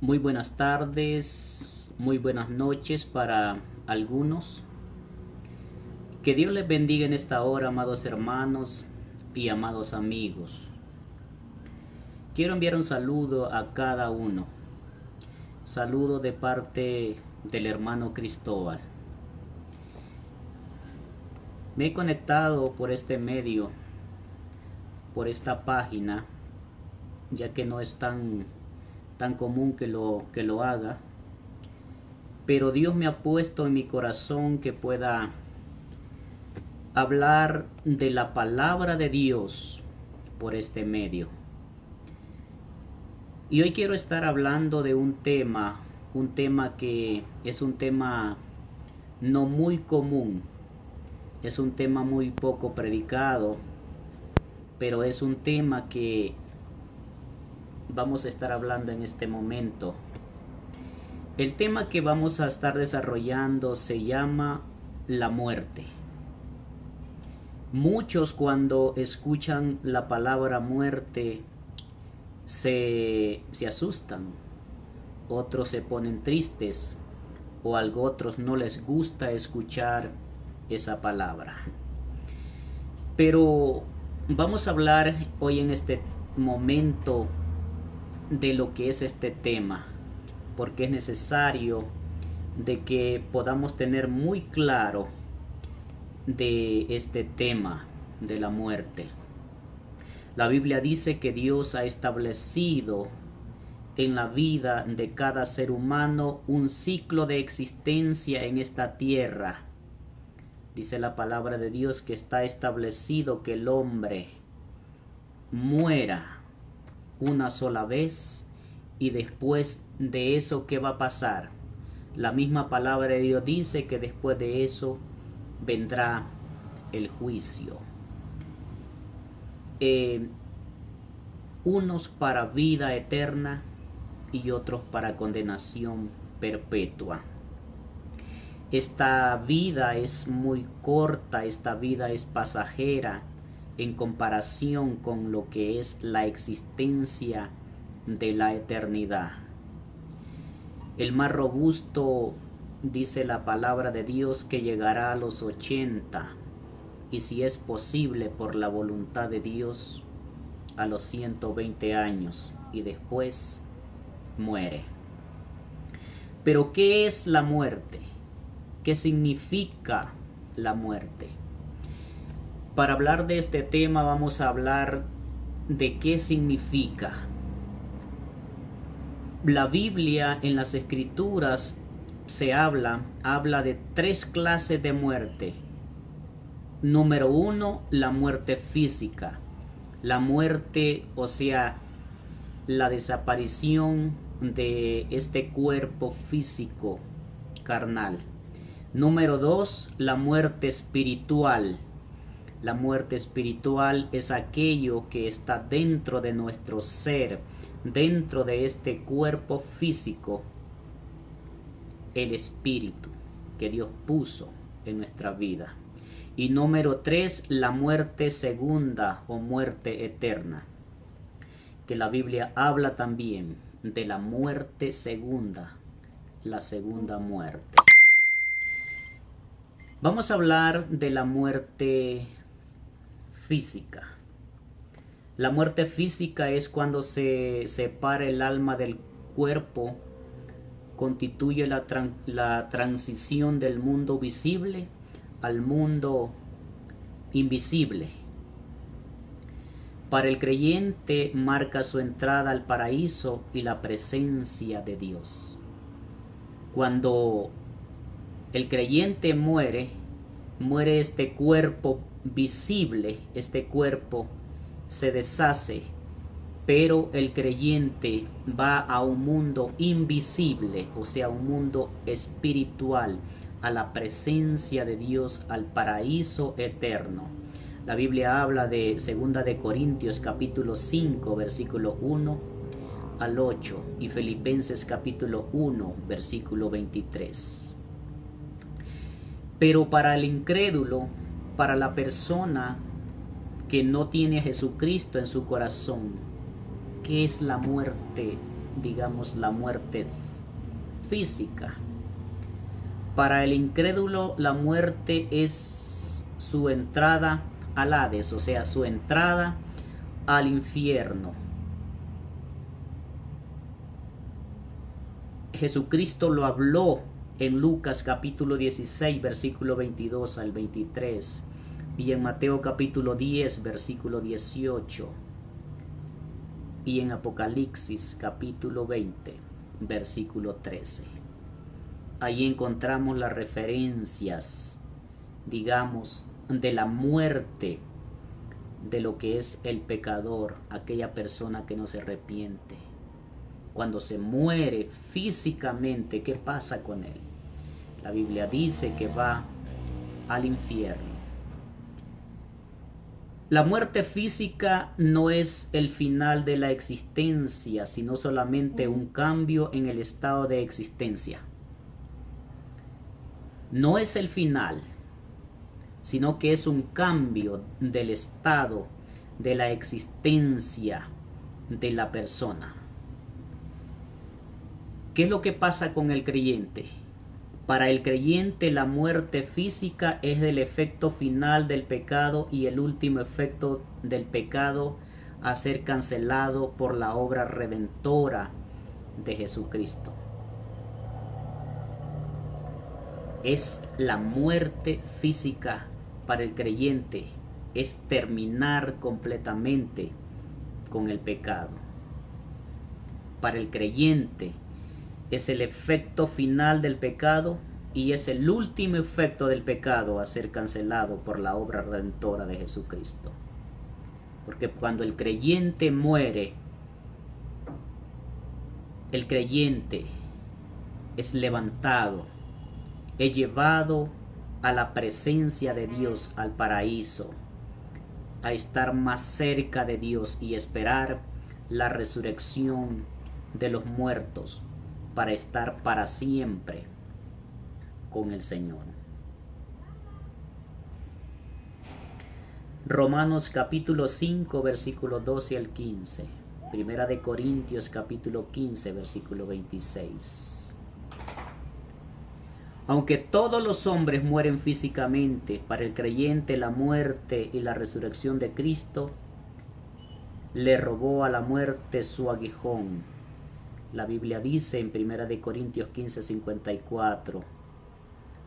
Muy buenas tardes, muy buenas noches para algunos. Que Dios les bendiga en esta hora, amados hermanos y amados amigos. Quiero enviar un saludo a cada uno. Saludo de parte del hermano Cristóbal. Me he conectado por este medio, por esta página, ya que no es tan común que lo haga. Pero Dios me ha puesto en mi corazón que pueda hablar de la palabra de Dios por este medio. Y hoy quiero estar hablando de un tema que es un tema no muy común, es un tema muy poco predicado, pero es un tema que vamos a estar hablando en este momento. El tema que vamos a estar desarrollando se llama la muerte. Muchos cuando escuchan la palabra muerte se asustan, otros se ponen tristes o a otros no les gusta escuchar esa palabra. Pero vamos a hablar hoy en este momento de lo que es este tema, porque es necesario de que podamos tener muy claro de este tema de la muerte. La Biblia dice que Dios ha establecido en la vida de cada ser humano un ciclo de existencia en esta tierra. Dice la palabra de Dios que está establecido que el hombre muera una sola vez y después de eso, ¿qué va a pasar? La misma palabra de Dios dice que después de eso vendrá el juicio. Unos para vida eterna y otros para condenación perpetua. Esta vida es muy corta, esta vida es pasajera en comparación con lo que es la existencia de la eternidad. El más robusto, dice la palabra de Dios, que llegará a los 80 y si es posible por la voluntad de Dios a los 120 años y después muere. Pero ¿qué es la muerte? ¿Qué significa la muerte? Para hablar de este tema vamos a hablar de qué significa. La Biblia en las Escrituras habla de 3 clases de muerte. Número 1, la muerte física. La muerte, o sea, la desaparición de este cuerpo físico carnal. Número 2, la muerte espiritual. La muerte espiritual es aquello que está dentro de nuestro ser, dentro de este cuerpo físico, el espíritu que Dios puso en nuestra vida. Y número 3, la muerte segunda o muerte eterna, que la Biblia habla también de la muerte segunda, la segunda muerte. Vamos a hablar de la muerte física. La muerte física es cuando se separa el alma del cuerpo, constituye la transición del mundo visible al mundo invisible. Para el creyente marca su entrada al paraíso y la presencia de Dios. Cuando el creyente muere este cuerpo visible, este cuerpo se deshace, pero el creyente va a un mundo invisible, o sea, un mundo espiritual, a la presencia de Dios, al paraíso eterno. La Biblia habla de 2 de Corintios capítulo 5 versículo 1 al 8 y Filipenses capítulo 1 versículo 23. Pero para el incrédulo, para la persona que no tiene a Jesucristo en su corazón, ¿qué es la muerte digamos, la muerte física. Para el incrédulo, la muerte es su entrada al Hades, o sea, su entrada al infierno. Jesucristo lo habló en Lucas capítulo 16, versículo 22 al 23, y en Mateo capítulo 10, versículo 18, y en Apocalipsis capítulo 20, versículo 13. Ahí encontramos las referencias, digamos, de la muerte, de lo que es el pecador, aquella persona que no se arrepiente. Cuando se muere físicamente, ¿qué pasa con él? La Biblia dice que va al infierno. La muerte física no es el final de la existencia, sino solamente un cambio en el estado de existencia. No es el final, sino que es un cambio del estado de la existencia de la persona. ¿Qué es lo que pasa con el creyente? Para el creyente la muerte física es el efecto final del pecado y el último efecto del pecado a ser cancelado por la obra redentora de Jesucristo. Es la muerte física para el creyente, es terminar completamente con el pecado. Para el creyente es el efecto final del pecado y es el último efecto del pecado a ser cancelado por la obra redentora de Jesucristo. Porque cuando el creyente muere, el creyente es levantado, es llevado a la presencia de Dios, al paraíso, a estar más cerca de Dios y esperar la resurrección de los muertos para estar para siempre con el Señor. Romanos capítulo 5, versículo 12 al 15. Primera de Corintios capítulo 15, versículo 26. Aunque todos los hombres mueren físicamente, para el creyente la muerte y la resurrección de Cristo le robó a la muerte su aguijón. La Biblia dice en 1 de Corintios 15, 54,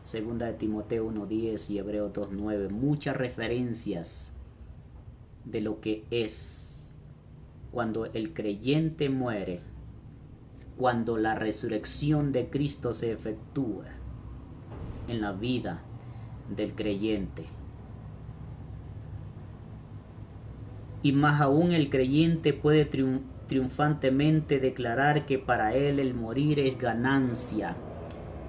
2 de Timoteo 1, 10 y Hebreos 2, 9, muchas referencias de lo que es cuando el creyente muere, cuando la resurrección de Cristo se efectúa en la vida del creyente. Y más aún el creyente puede triunfantemente declarar que para él el morir es ganancia.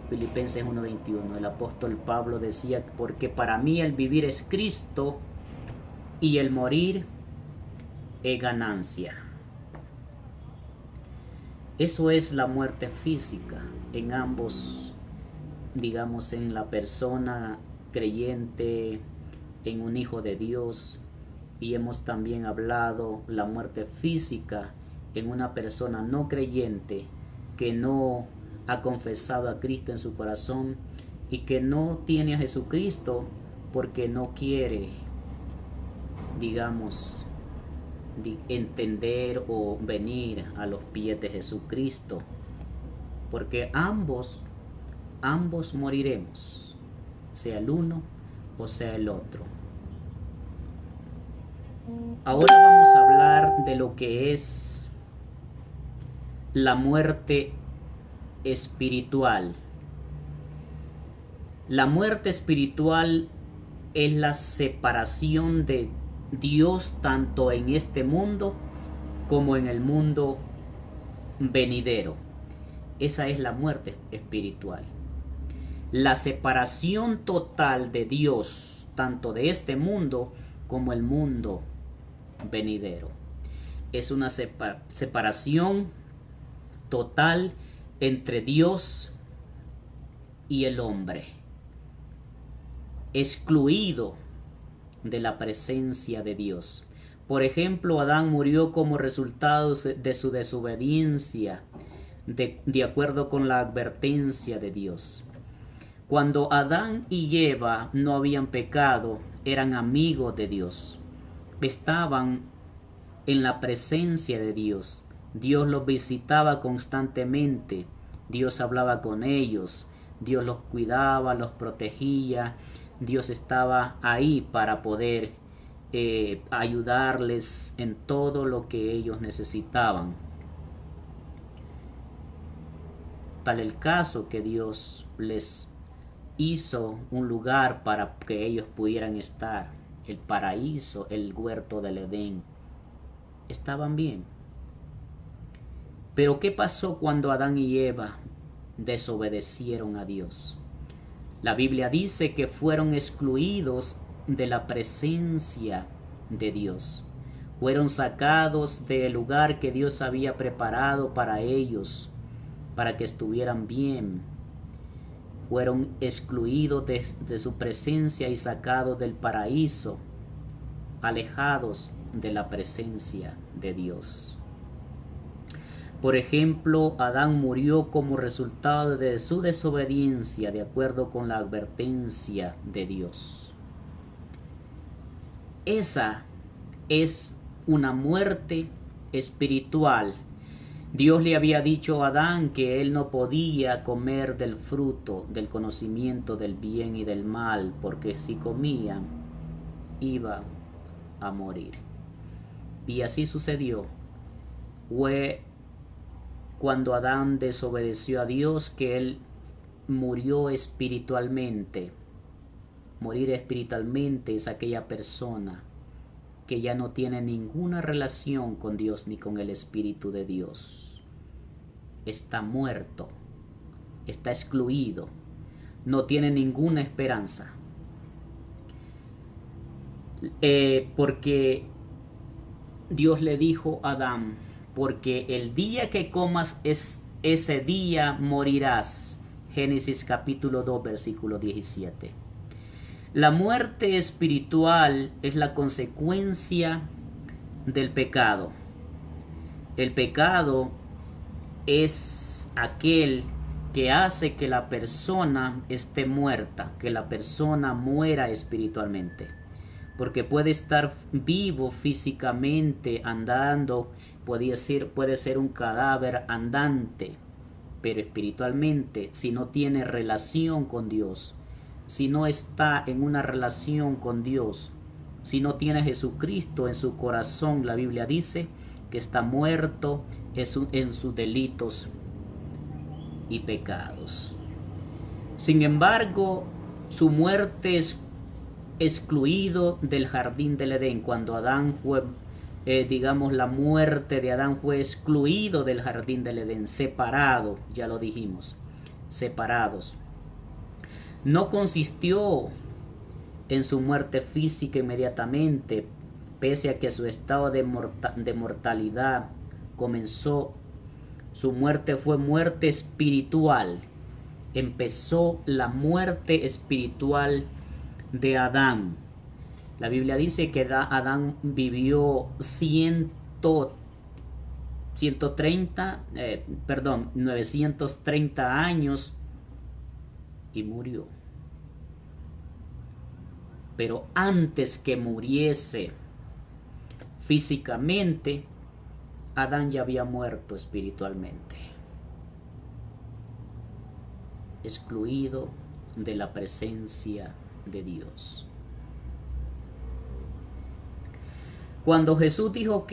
Filipenses 1:21. El apóstol Pablo decía, porque para mí el vivir es Cristo y el morir es ganancia. Eso es la muerte física en ambos, digamos, en la persona creyente, en un hijo de Dios, y hemos también hablado la muerte física en una persona no creyente que no ha confesado a Cristo en su corazón y que no tiene a Jesucristo porque no quiere, digamos, entender o venir a los pies de Jesucristo, porque ambos moriremos, sea el uno o sea el otro. Ahora vamos a hablar de lo que es la muerte espiritual. La muerte espiritual es la separación de Dios tanto en este mundo como en el mundo venidero. Esa es la muerte espiritual. La separación total de Dios tanto de este mundo como el mundo venidero. Es una separación total entre Dios y el hombre, excluido de la presencia de Dios. Por ejemplo, Adán murió como resultado de su desobediencia de acuerdo con la advertencia de Dios. Cuando Adán y Eva no habían pecado, eran amigos de Dios. Estaban en la presencia de Dios. Dios los visitaba constantemente. Dios hablaba con ellos. Dios los cuidaba, los protegía. Dios estaba ahí para poder ayudarles en todo lo que ellos necesitaban. Tal el caso que Dios les hizo un lugar para que ellos pudieran estar. El paraíso, el huerto del Edén. Estaban bien. Pero ¿qué pasó cuando Adán y Eva desobedecieron a Dios? La Biblia dice que fueron excluidos de la presencia de Dios. Fueron sacados del lugar que Dios había preparado para ellos, para que estuvieran bien. Fueron excluidos de su presencia y sacados del paraíso, alejados de la presencia de Dios. Por ejemplo, Adán murió como resultado de su desobediencia, de acuerdo con la advertencia de Dios. Esa es una muerte espiritual. Dios le había dicho a Adán que él no podía comer del fruto del conocimiento del bien y del mal, porque si comía, iba a morir. Y así sucedió. Fue cuando Adán desobedeció a Dios que él murió espiritualmente. Morir espiritualmente es aquella persona que ya no tiene ninguna relación con Dios ni con el Espíritu de Dios. Está muerto, está excluido, no tiene ninguna esperanza. Porque Dios le dijo a Adán, porque el día que comas ese día morirás. Génesis capítulo 2 versículo 17. La muerte espiritual es la consecuencia del pecado. El pecado es aquel que hace que la persona esté muerta, que la persona muera espiritualmente. Porque puede estar vivo físicamente, andando, puede ser un cadáver andante, pero espiritualmente, si no tiene relación con Dios, si no está en una relación con Dios, si no tiene a Jesucristo en su corazón, la Biblia dice que está muerto en sus delitos y pecados. Sin embargo, su muerte es excluido del jardín del Edén. Cuando Adán fue, la muerte de Adán fue excluido del jardín del Edén, separado, ya lo dijimos, separados. No consistió en su muerte física inmediatamente, pese a que su estado de mortalidad comenzó. Su muerte fue muerte espiritual. Empezó la muerte espiritual de Adán. La Biblia dice que Adán vivió 930 años y murió. Pero antes que muriese físicamente, Adán ya había muerto espiritualmente, excluido de la presencia de Dios. Cuando Jesús dijo,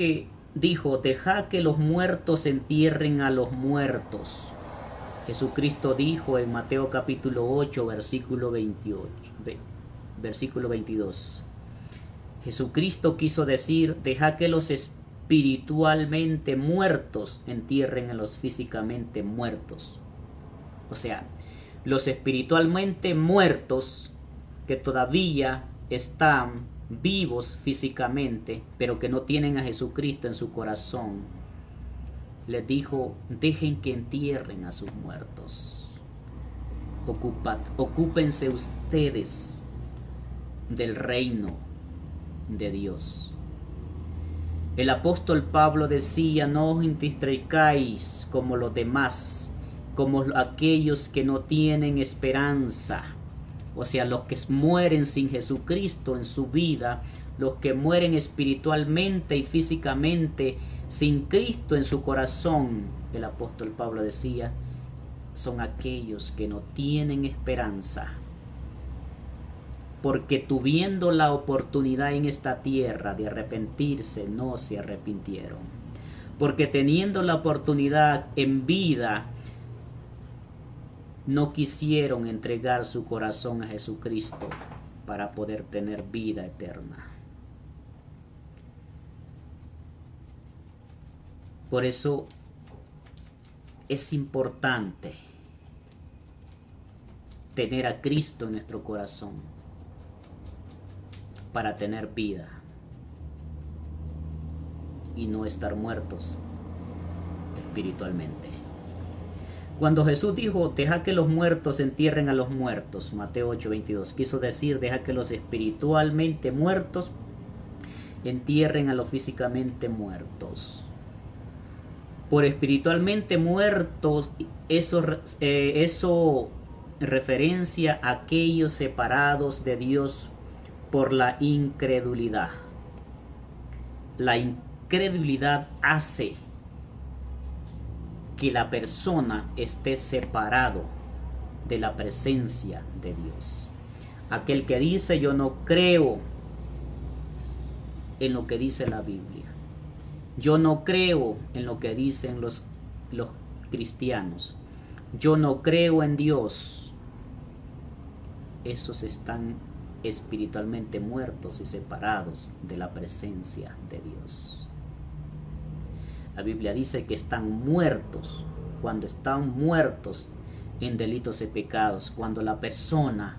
dejad que los muertos entierren a los muertos, Jesucristo dijo en Mateo capítulo 8, versículo 22. Jesucristo quiso decir, dejad que los espiritualmente muertos entierren a los físicamente muertos. O sea, los espiritualmente muertos que todavía están vivos físicamente, pero que no tienen a Jesucristo en su corazón, les dijo, dejen que entierren a sus muertos. Ocúpense ustedes del reino de Dios. El apóstol Pablo decía: no os entristezcáis como los demás, como aquellos que no tienen esperanza. O sea, los que mueren sin Jesucristo en su vida, los que mueren espiritualmente y físicamente sin Cristo en su corazón. El apóstol Pablo decía: son aquellos que no tienen esperanza, porque tuviendo la oportunidad en esta tierra de arrepentirse, no se arrepintieron. Porque teniendo la oportunidad en vida, no quisieron entregar su corazón a Jesucristo para poder tener vida eterna. Por eso es importante tener a Cristo en nuestro corazón para tener vida y no estar muertos espiritualmente. Cuando Jesús dijo: deja que los muertos entierren a los muertos, Mateo 8:22, quiso decir: deja que los espiritualmente muertos entierren a los físicamente muertos. Por espiritualmente muertos, eso referencia a aquellos separados de Dios por la incredulidad. La incredulidad hace que la persona esté separado de la presencia de Dios. Aquel que dice: yo no creo en lo que dice la Biblia, yo no creo en lo que dicen los cristianos, yo no creo en Dios, esos están espiritualmente muertos y separados de la presencia de Dios. La Biblia dice que están muertos cuando están muertos en delitos y pecados, cuando la persona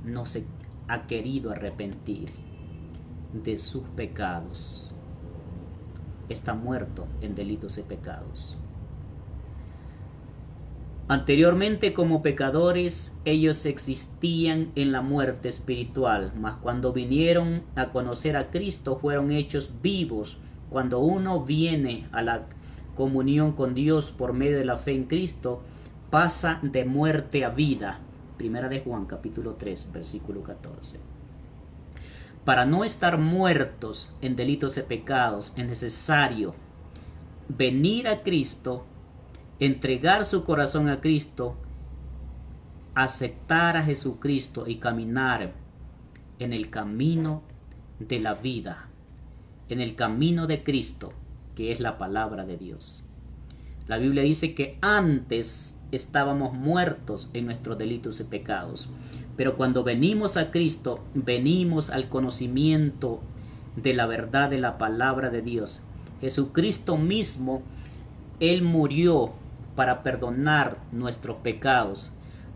no se ha querido arrepentir de sus pecados. Está muerto en delitos y pecados. Anteriormente, como pecadores, ellos existían en la muerte espiritual, mas cuando vinieron a conocer a Cristo fueron hechos vivos. Cuando uno viene a la comunión con Dios por medio de la fe en Cristo, pasa de muerte a vida. Primera de Juan, capítulo 3, versículo 14. Para no estar muertos en delitos y pecados, es necesario venir a Cristo, entregar su corazón a Cristo, aceptar a Jesucristo y caminar en el camino de la vida, en el camino de Cristo, que es la palabra de Dios. La Biblia dice que antes estábamos muertos en nuestros delitos y pecados, pero cuando venimos a Cristo, venimos al conocimiento de la verdad de la palabra de Dios. Jesucristo mismo, Él murió para perdonar nuestros pecados,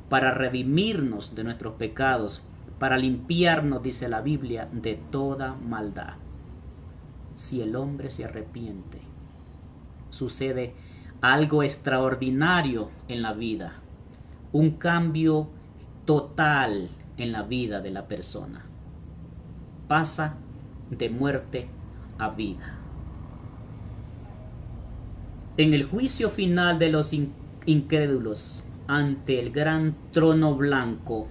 para redimirnos de nuestros pecados, para limpiarnos, dice la Biblia, de toda maldad. Si el hombre se arrepiente, sucede algo extraordinario en la vida, un cambio total en la vida de la persona. Pasa de muerte a vida. En el juicio final de los incrédulos ante el gran trono blanco,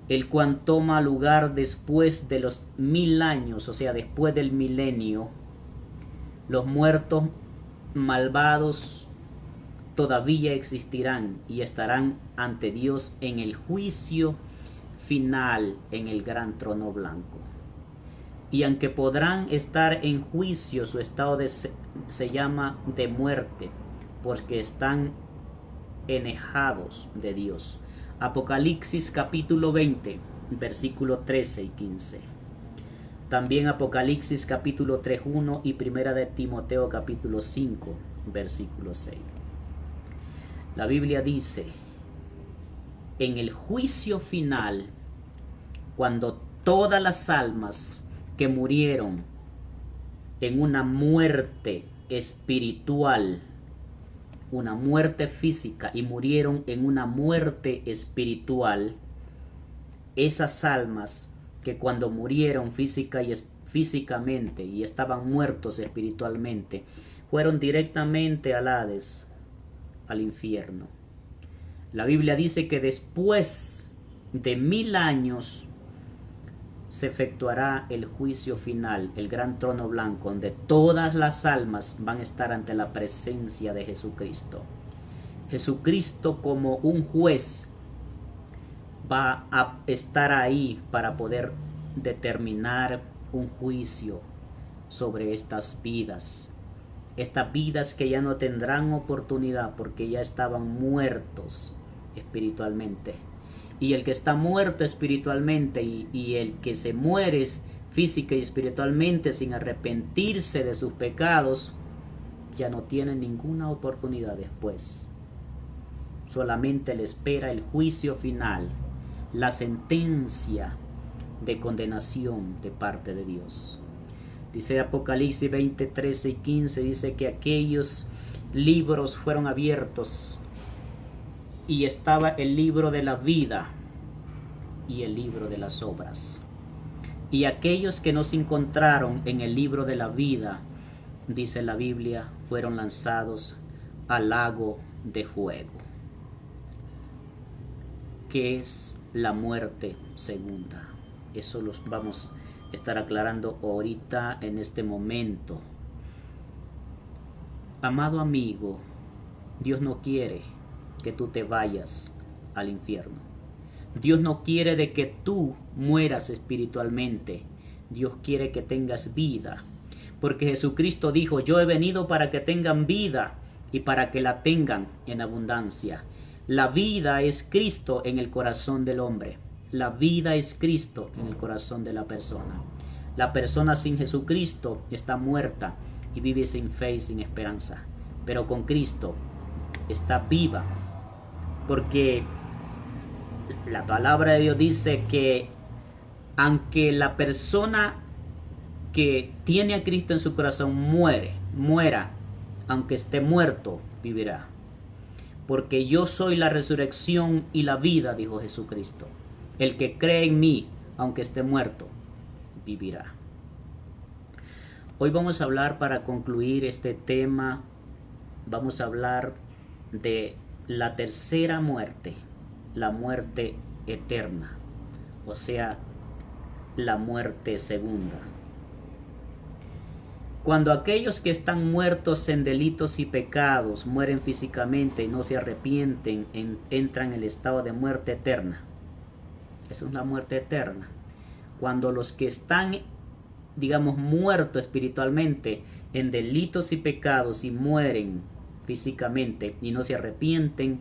el cual toma lugar después de los 1000 años, o sea, después del milenio, los muertos malvados todavía existirán y estarán ante Dios en el juicio final en el gran trono blanco. Y aunque podrán estar en juicio, su estado se llama de muerte, porque están enejados de Dios. Apocalipsis capítulo 20, versículo 13 y 15. También Apocalipsis capítulo 3, 1 y Primera de Timoteo capítulo 5, versículo 6. La Biblia dice: en el juicio final, cuando todas las almas que murieron en una muerte espiritual, una muerte física, y murieron en una muerte espiritual, esas almas que cuando murieron física físicamente y estaban muertos espiritualmente, fueron directamente al Hades, al infierno. La Biblia dice que después de 1000 años se efectuará el juicio final, el gran trono blanco, donde todas las almas van a estar ante la presencia de Jesucristo. Jesucristo, como un juez, va a estar ahí para poder determinar un juicio sobre estas vidas que ya no tendrán oportunidad porque ya estaban muertos espiritualmente. Y el que está muerto espiritualmente y el que se muere física y espiritualmente sin arrepentirse de sus pecados, ya no tiene ninguna oportunidad después. Solamente le espera el juicio final, la sentencia de condenación de parte de Dios. Dice Apocalipsis 20, 13 y 15, dice que aquellos libros fueron abiertos y estaba el libro de la vida y el libro de las obras. Y aquellos que no se encontraron en el libro de la vida, dice la Biblia, fueron lanzados al lago de fuego. ¿Qué es la muerte segunda? Eso los vamos a estar aclarando ahorita en este momento. Amado amigo, Dios no quiere que tú te vayas al infierno. Dios no quiere de que tú mueras espiritualmente. Dios quiere que tengas vida. Porque Jesucristo dijo, yo he venido para que tengan vida y para que la tengan en abundancia. La vida es Cristo en el corazón del hombre. La vida es Cristo en el corazón de la persona. La persona sin Jesucristo está muerta y vive sin fe y sin esperanza. Pero con Cristo está viva. Porque la palabra de Dios dice que aunque la persona que tiene a Cristo en su corazón muera, aunque esté muerto, vivirá. Porque yo soy la resurrección y la vida, dijo Jesucristo. El que cree en mí, aunque esté muerto, vivirá. Hoy vamos a hablar, para concluir este tema, vamos a hablar de la tercera muerte, la muerte eterna, o sea, la muerte segunda. Cuando aquellos que están muertos en delitos y pecados mueren físicamente y no se arrepienten, entran en el estado de muerte eterna. Esa es la muerte eterna. Cuando los que están, digamos, muertos espiritualmente en delitos y pecados y mueren físicamente y no se arrepienten,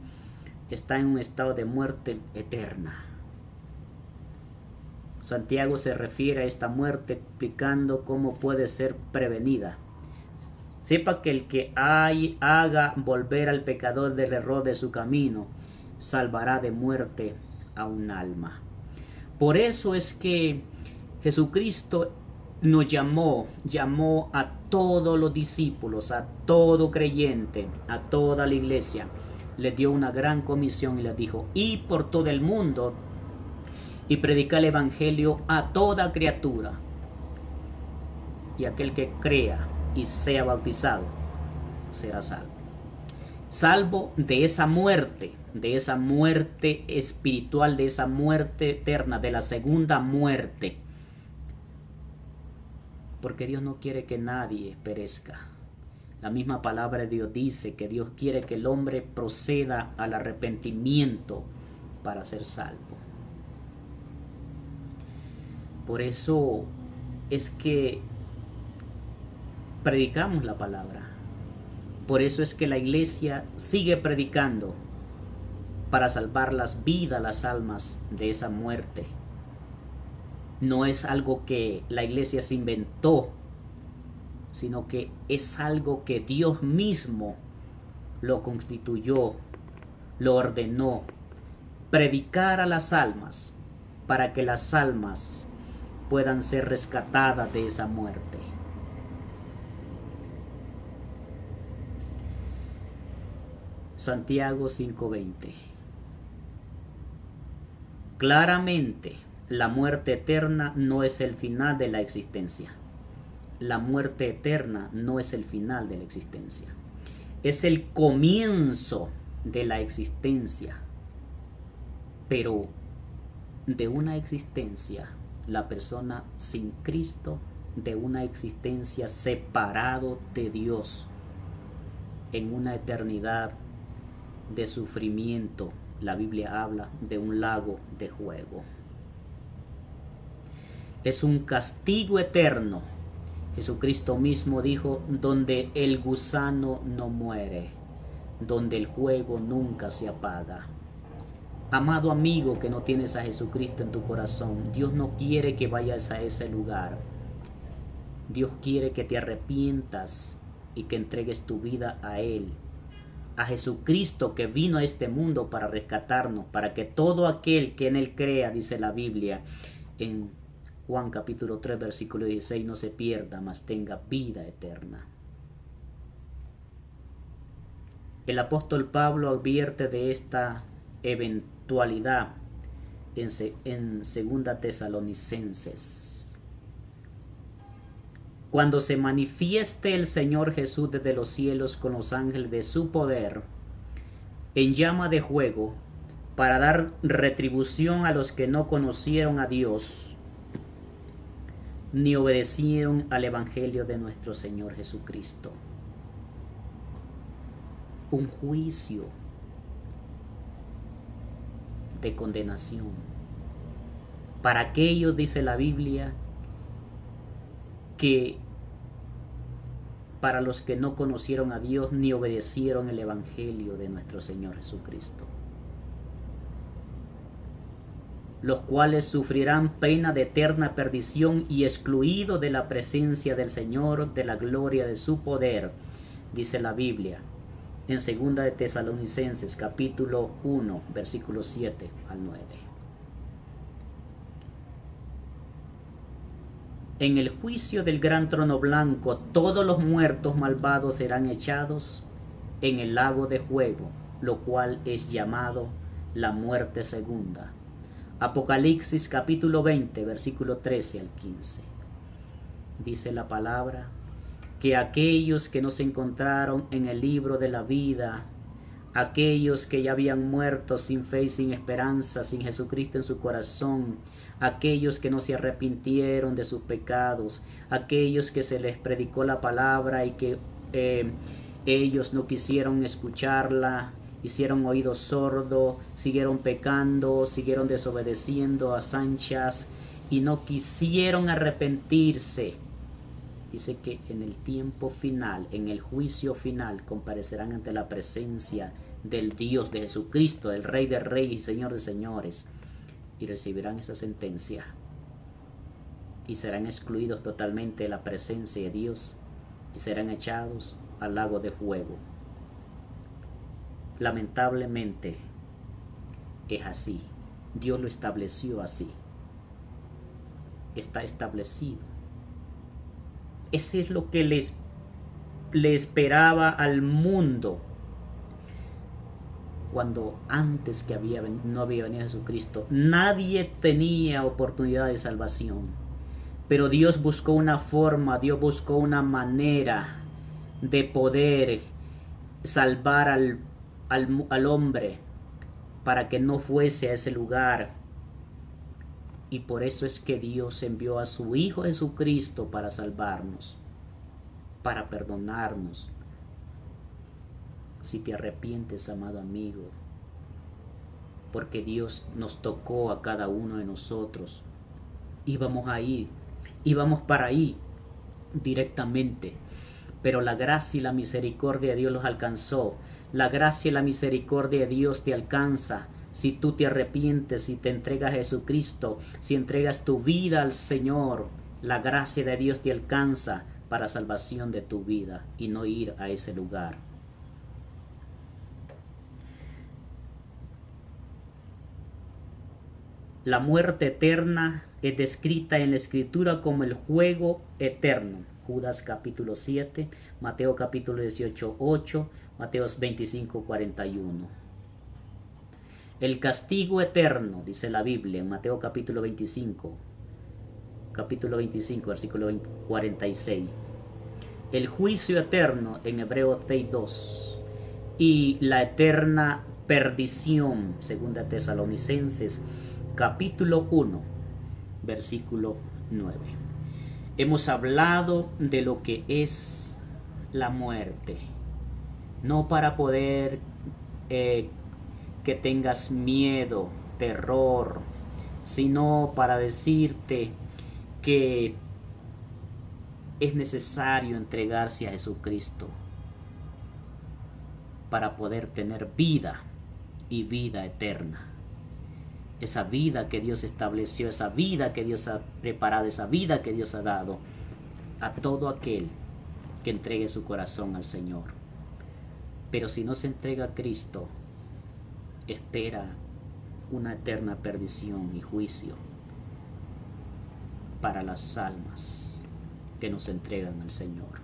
están en un estado de muerte eterna. Santiago se refiere a esta muerte explicando cómo puede ser prevenida. Sepa que el que haga volver al pecador del error de su camino, salvará de muerte a un alma. Por eso es que Jesucristo nos llamó a todos los discípulos, a todo creyente, a toda la iglesia. Les dio una gran comisión y les dijo, y por todo el mundo y predicar el evangelio a toda criatura. Y aquel que crea y sea bautizado será salvo. Salvo de esa muerte espiritual, de esa muerte eterna, de la segunda muerte. Porque Dios no quiere que nadie perezca. La misma palabra de Dios dice que Dios quiere que el hombre proceda al arrepentimiento para ser salvo. Por eso es que predicamos la palabra. Por eso es que la iglesia sigue predicando para salvar las vidas, las almas de esa muerte. No es algo que la iglesia se inventó, sino que es algo que Dios mismo lo constituyó, lo ordenó. Predicar a las almas para que las almas puedan ser rescatadas de esa muerte. Santiago 5:20. Claramente, la muerte eterna no es el final de la existencia. la muerte eterna no es el final de la existencia. Es el comienzo de la existencia. Pero de una existencia, la persona sin Cristo, de una existencia separado de Dios, en una eternidad de sufrimiento, la Biblia habla de un lago de fuego. Es un castigo eterno. Jesucristo mismo dijo, donde el gusano no muere, donde el fuego nunca se apaga. Amado amigo que no tienes a Jesucristo en tu corazón, Dios no quiere que vayas a ese lugar. Dios quiere que te arrepientas y que entregues tu vida a Él. A Jesucristo que vino a este mundo para rescatarnos, para que todo aquel que en Él crea, dice la Biblia en Juan capítulo 3 versículo 16, no se pierda, mas tenga vida eterna. El apóstol Pablo advierte de esta eventualidad en 2 Tesalonicenses. Cuando se manifieste el Señor Jesús desde los cielos con los ángeles de su poder, en llama de fuego, para dar retribución a los que no conocieron a Dios, ni obedecieron al Evangelio de nuestro Señor Jesucristo. Un juicio de condenación para aquellos, dice la Biblia, que para los que no conocieron a Dios ni obedecieron el Evangelio de nuestro Señor Jesucristo, los cuales sufrirán pena de eterna perdición y excluidos de la presencia del Señor, de la gloria de su poder, dice la Biblia en 2 Tesalonicenses capítulo 1 versículos 7 al 9. En el juicio del gran trono blanco, todos los muertos malvados serán echados en el lago de fuego, lo cual es llamado la muerte segunda. Apocalipsis capítulo 20, versículo 13 al 15. Dice la palabra que aquellos que no se encontraron en el libro de la vida, aquellos que ya habían muerto sin fe y sin esperanza, sin Jesucristo en su corazón, aquellos que no se arrepintieron de sus pecados, aquellos que se les predicó la palabra y que ellos no quisieron escucharla, hicieron oído sordo, siguieron pecando, siguieron desobedeciendo a Sanchas y no quisieron arrepentirse. Dice que en el tiempo final, en el juicio final, comparecerán ante la presencia del Dios de Jesucristo, del Rey de Reyes y Señor de Señores, y recibirán esa sentencia y serán excluidos totalmente de la presencia de Dios y serán echados al lago de fuego. Lamentablemente es así. Dios lo estableció así. Está establecido. Ese es lo que le esperaba al mundo cuando antes que no había venido Jesucristo. Nadie tenía oportunidad de salvación. Pero Dios buscó una forma, Dios buscó una manera de poder salvar al hombre para que no fuese a ese lugar. Y por eso es que Dios envió a su Hijo Jesucristo para salvarnos, para perdonarnos. Si te arrepientes, amado amigo, porque Dios nos tocó a cada uno de nosotros, íbamos para ahí directamente, pero la gracia y la misericordia de Dios los alcanzó. La gracia y la misericordia de Dios te alcanza si tú te arrepientes, si te entregas a Jesucristo, si entregas tu vida al Señor. La gracia de Dios te alcanza para salvación de tu vida y no ir a ese lugar. La muerte eterna es descrita en la Escritura como el fuego eterno. Judas capítulo 7, Mateo capítulo 18, 8, Mateo 25, 41. El castigo eterno, dice la Biblia en Mateo capítulo 25, capítulo 25, versículo 46. El juicio eterno en Hebreos 6:2 y la eterna perdición, segunda Tesalonicenses, capítulo 1, versículo 9. Hemos hablado de lo que es la muerte, no para poder que tengas miedo, terror, sino para decirte que es necesario entregarse a Jesucristo para poder tener vida y vida eterna. Esa vida que Dios estableció, esa vida que Dios ha preparado, esa vida que Dios ha dado a todo aquel que entregue su corazón al Señor. Pero si no se entrega a Cristo, espera una eterna perdición y juicio para las almas que nos entregan al Señor.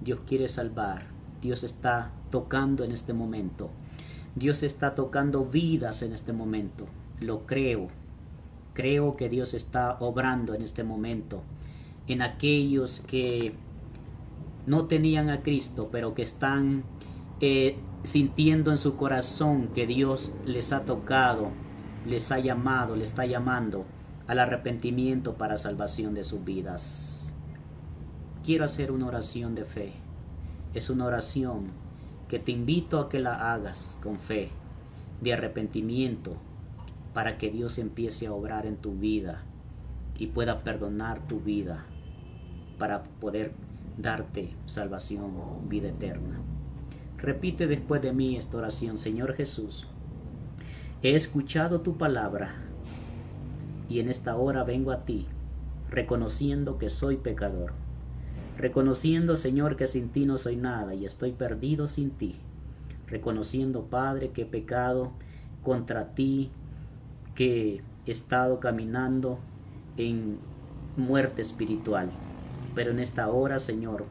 Dios quiere salvar. Dios está tocando en este momento. Dios está tocando vidas en este momento. Lo creo. Creo que Dios está obrando en este momento en aquellos que no tenían a Cristo, pero que están sintiendo en su corazón que Dios les ha tocado, les ha llamado, les está llamando al arrepentimiento para salvación de sus vidas. Quiero hacer una oración de fe. Es una oración que te invito a que la hagas con fe, de arrepentimiento, para que Dios empiece a obrar en tu vida y pueda perdonar tu vida para poder darte salvación, vida eterna. Repite después de mí esta oración. Señor Jesús, he escuchado tu palabra y en esta hora vengo a ti, reconociendo que soy pecador. Reconociendo, Señor, que sin ti no soy nada y estoy perdido sin ti. Reconociendo, Padre, que he pecado contra ti, que he estado caminando en muerte espiritual. Pero en esta hora, Señor,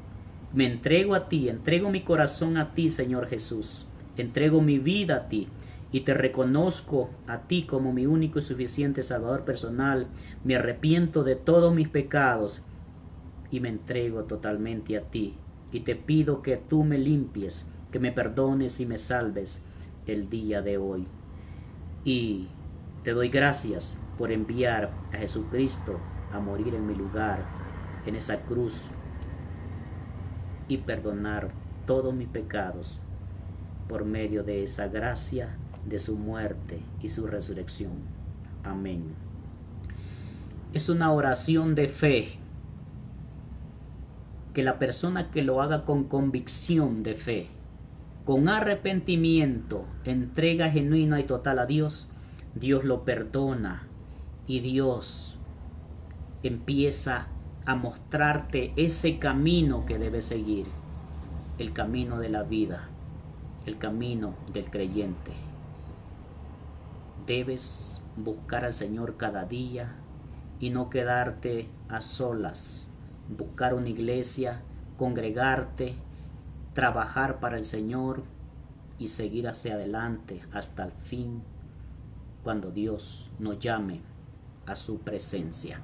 me entrego a ti, entrego mi corazón a ti, Señor Jesús. Entrego mi vida a ti y te reconozco a ti como mi único y suficiente Salvador personal. Me arrepiento de todos mis pecados y me entrego totalmente a ti. Y te pido que tú me limpies, que me perdones y me salves el día de hoy. Y te doy gracias por enviar a Jesucristo a morir en mi lugar, en esa cruz, y perdonar todos mis pecados por medio de esa gracia de su muerte y su resurrección. Amén. Es una oración de fe, que la persona que lo haga con convicción de fe, con arrepentimiento, entrega genuina y total a Dios, Dios lo perdona y Dios empieza a mostrarte ese camino que debes seguir, el camino de la vida, el camino del creyente. Debes buscar al Señor cada día y no quedarte a solas. Buscar una iglesia, congregarte, trabajar para el Señor y seguir hacia adelante hasta el fin, cuando Dios nos llame a su presencia.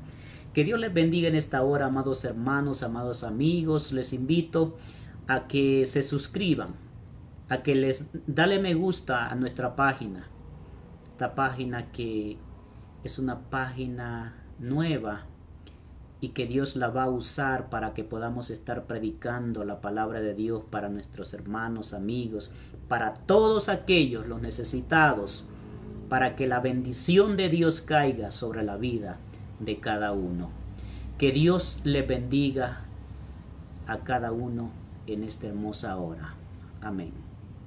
Que Dios les bendiga en esta hora, amados hermanos, amados amigos. Les invito a que se suscriban, a que les dale me gusta a nuestra página. Esta página que es una página nueva y que Dios la va a usar para que podamos estar predicando la palabra de Dios para nuestros hermanos, amigos, para todos aquellos, los necesitados, para que la bendición de Dios caiga sobre la vida de cada uno. Que Dios le bendiga a cada uno en esta hermosa hora. Amén.